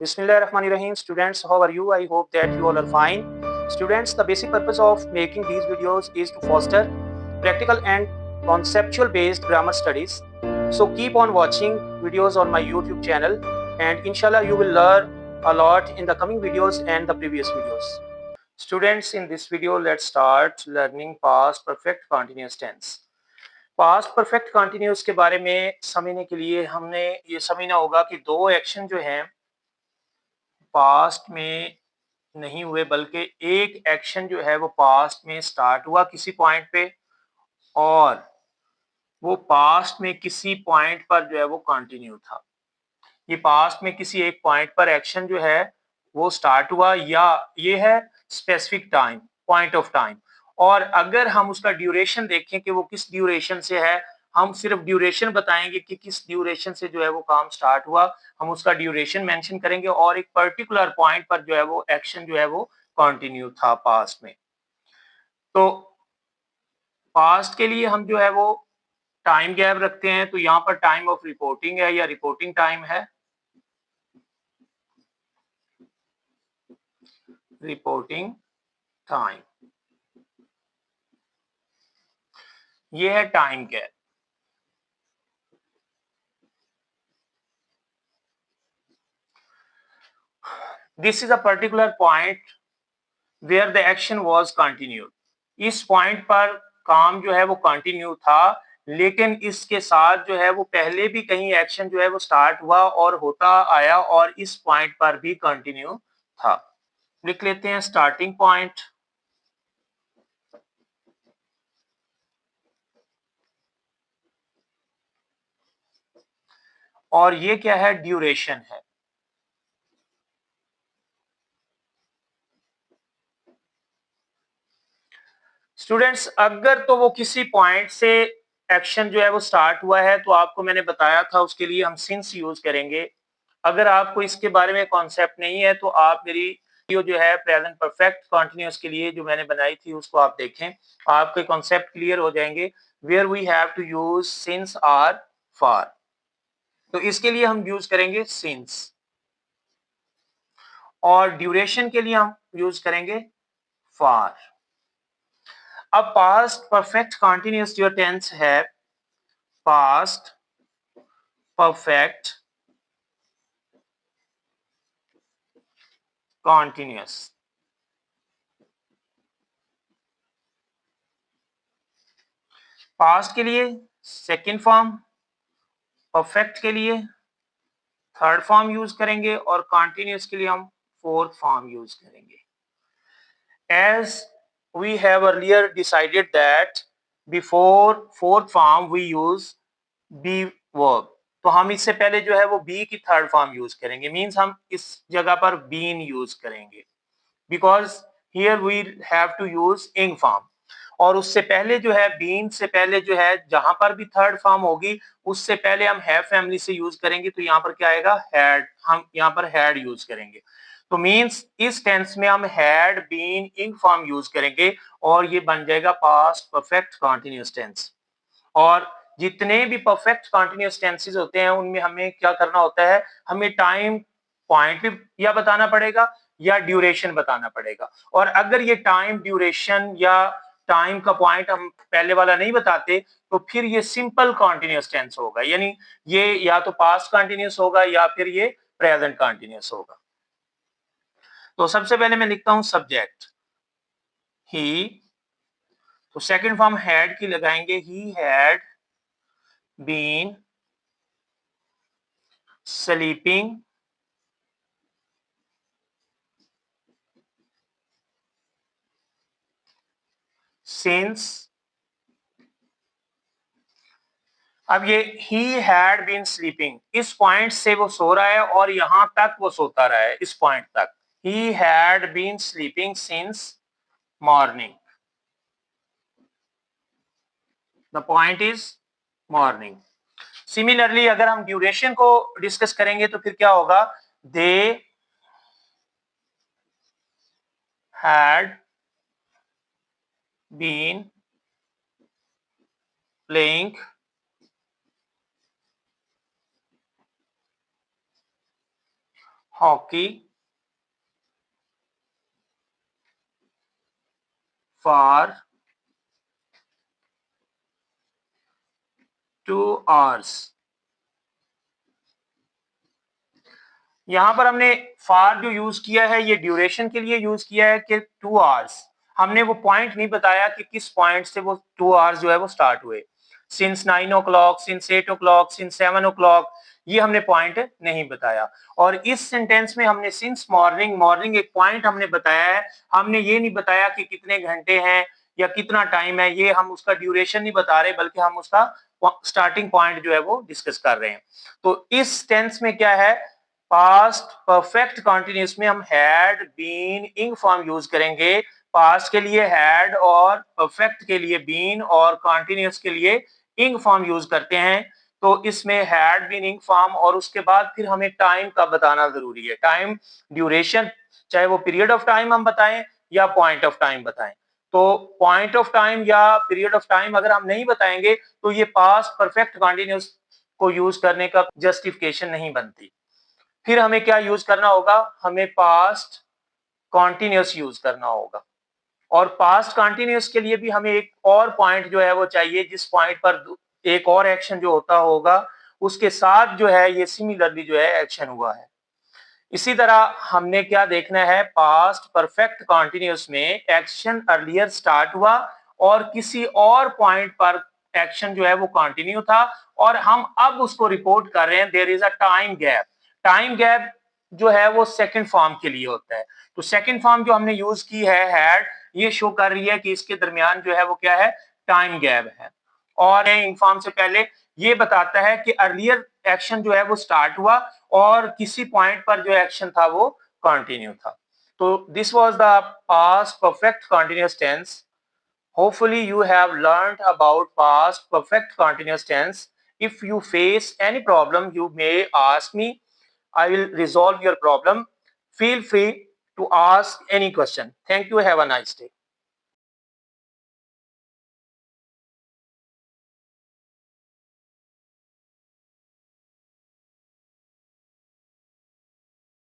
Bismillahirrahmanirrahim. Students, how are you? I hope that you all are fine. Students, the basic purpose of making these videos is to foster practical and conceptual based grammar studies. So keep on watching videos on my YouTube channel, and inshallah you will learn a lot in the coming videos and the previous videos. Students, in this video let's start learning past perfect continuous tense. Past perfect continuous के बारे में समझने के लिए हमने ये समझना होगा कि दो एक्शन जो हैं पास्ट में नहीं हुए, बल्कि एक एक्शन जो है वो पास्ट में स्टार्ट हुआ किसी पॉइंट पे, और वो पास्ट में किसी पॉइंट पर जो है वो कंटिन्यू था। ये पास्ट में किसी एक पॉइंट पर एक्शन जो है वो स्टार्ट हुआ, या ये है specific time, point of time. और अगर हम उसका ड्यूरेशन देखें कि वो किस ड्यूरेशन से है, हम सिर्फ ड्यूरेशन बताएंगे कि किस ड्यूरेशन से जो है वो काम स्टार्ट हुआ, हम उसका ड्यूरेशन मेंशन करेंगे और एक पर्टिकुलर पॉइंट पर जो है वो एक्शन जो है वो कंटिन्यू था पास्ट में। तो पास्ट के लिए हम जो है वो टाइम गैप रखते हैं, तो यहाँ पर टाइम ऑफ रिपोर्टिंग है या रिपोर्टिंग टाइम है, रिपोर्टिंग टाइम, ये है time gap. This is a particular point where the action was continued. इस पॉइंट पर काम जो है वो कंटिन्यू था, लेकिन इसके साथ जो है वो पहले भी कहीं एक्शन जो है वो स्टार्ट हुआ और होता आया और इस पॉइंट पर भी कंटिन्यू था। लिख लेते हैं स्टार्टिंग पॉइंट, और ये क्या है, ड्यूरेशन है। स्टूडेंट्स, अगर तो वो किसी पॉइंट से एक्शन जो है वो स्टार्ट हुआ है, तो आपको मैंने बताया था उसके लिए हम सिंस यूज करेंगे। अगर आपको इसके बारे में कॉन्सेप्ट नहीं है तो आप मेरी वीडियो जो है प्रेजेंट परफेक्ट कंटिन्यूअस के लिए जो मैंने बनाई थी उसको आप देखें, आपके कॉन्सेप्ट क्लियर हो जाएंगे। Where we have to use since or for, तो इसके लिए हम यूज करेंगे सिंस, और ड्यूरेशन के लिए हम यूज करेंगे फॉर। अब पास्ट परफेक्ट कंटिन्यूअस जो टेंस है, पास्ट परफेक्ट कंटिन्यूअस, पास्ट के लिए सेकंड फॉर्म, परफेक्ट के लिए थर्ड फॉर्म यूज करेंगे, और कंटिन्यूअस के लिए हम फोर्थ फॉर्म यूज करेंगे। As we have earlier decided that before fourth form we use be verb, तो हम इससे पहले जो है वो बी की थर्ड फॉर्म यूज करेंगे, मींस हम इस जगह पर बीन यूज करेंगे, because here we have to use ing form. और उससे पहले जो है, बीन से पहले जो है, जहां पर भी थर्ड फॉर्म होगी उससे पहले हम हैव फैमिली से यूज करेंगे, तो यहाँ पर क्या आएगा, हैड, हम यहाँ पर हैड यूज करेंगे। तो मींस इस टेंस में हम हैड बीन इंग फॉर्म यूज करेंगे और ये बन जाएगा पास्ट परफेक्ट कंटीन्यूअस टेंस। और जितने भी परफेक्ट कंटीन्यूअस टेंसेस होते हैं उनमें हमें क्या करना होता है, हमें टाइम पॉइंट भी या बताना पड़ेगा या ड्यूरेशन बताना पड़ेगा। और अगर ये टाइम, ड्यूरेशन या टाइम का पॉइंट हम पहले वाला नहीं बताते, तो फिर ये सिंपल कंटीन्यूअस टेंस होगा, यानी ये या तो पास्ट कंटीन्यूअस होगा या फिर ये प्रेजेंट कंटीन्यूअस होगा। तो सबसे पहले मैं लिखता हूं सब्जेक्ट ही, तो सेकंड फॉर्म हैड की लगाएंगे, he had been sleeping since. अब ये ही हैड बीन स्लीपिंग, इस पॉइंट से वो सो रहा है और यहां तक वो सोता रहा है, इस पॉइंट तक। He had been sleeping since morning, the point is morning. Similarly अगर हम ड्यूरेशन को डिस्कस करेंगे तो फिर क्या होगा, they had been playing hockey for 2 hours। यहां पर हमने फार जो यूज किया है ये ड्यूरेशन के लिए यूज किया है कि 2 आवर्स। हमने वो पॉइंट नहीं बताया कि किस पॉइंट से वो 2 आवर्स जो है वो स्टार्ट हुए। Since 9 o'clock, since 8 o'clock, since 7 o'clock, ये हमने पॉइंट नहीं बताया। और इस सेंटेंस में हमने सिंस मॉर्निंग, मॉर्निंग एक पॉइंट हमने बताया है। हमने ये नहीं बताया कि कितने घंटे हैं या कितना टाइम है, ये हम उसका ड्यूरेशन नहीं बता रहे, बल्कि हम उसका स्टार्टिंग पॉइंट जो है वो डिस्कस कर रहे हैं। तो इस टेंस में क्या है, पास्ट परफेक्ट कंटिन्यूअस में हम हैड, बीन, इंग फॉर्म यूज करेंगे। पास्ट के लिए हैड और परफेक्ट के लिए बीन और कंटिन्यूअस के लिए इंग फॉर्म यूज करते हैं। तो इसमें हैड, बीन, इंग फॉर्म और उसके बाद फिर हमें टाइम का बताना जरूरी है। टाइम ड्यूरेशन, चाहे वो पीरियड ऑफ टाइम हम बताएं या पॉइंट ऑफ टाइम बताएं। तो पॉइंट ऑफ टाइम या पीरियड ऑफ टाइम अगर हम नहीं बताएंगे तो ये पास्ट परफेक्ट कंटिन्यूअस को यूज करने का जस्टिफिकेशन नहीं बनती। फिर हमें क्या यूज करना होगा, हमें पास्ट कॉन्टिन्यूस यूज करना होगा। और पास्ट कॉन्टिन्यूस के लिए भी हमें एक और पॉइंट जो है वो चाहिए, जिस पॉइंट पर एक और एक्शन जो होता होगा उसके साथ जो है ये सिमिलरली जो है एक्शन हुआ है। इसी तरह हमने क्या देखना है, पास्ट परफेक्ट कॉन्टिन्यूस में एक्शन अर्लियर स्टार्ट हुआ और किसी और पॉइंट पर एक्शन जो है वो कंटिन्यू था और हम अब उसको रिपोर्ट कर रहे हैं, there is a time gap. Time gap जो है वो सेकंड फॉर्म के लिए होता है। तो सेकंड फॉर्म जो हमने यूज की है हैड, ये शो कर रही है कि इसके दरमियान जो है वो क्या है, टाइम गैप है। और इन फॉर्म से पहले ये बताता है कि अर्लियर एक्शन जो है वो स्टार्ट हुआ और किसी पॉइंट पर जो एक्शन था वो कंटिन्यू था। तो this was the past perfect continuous tense. Hopefully you have learned about past perfect continuous tense. If you face any problem, you may ask me. I will resolve your problem. Feel free to ask any question. Thank you. Have a nice day.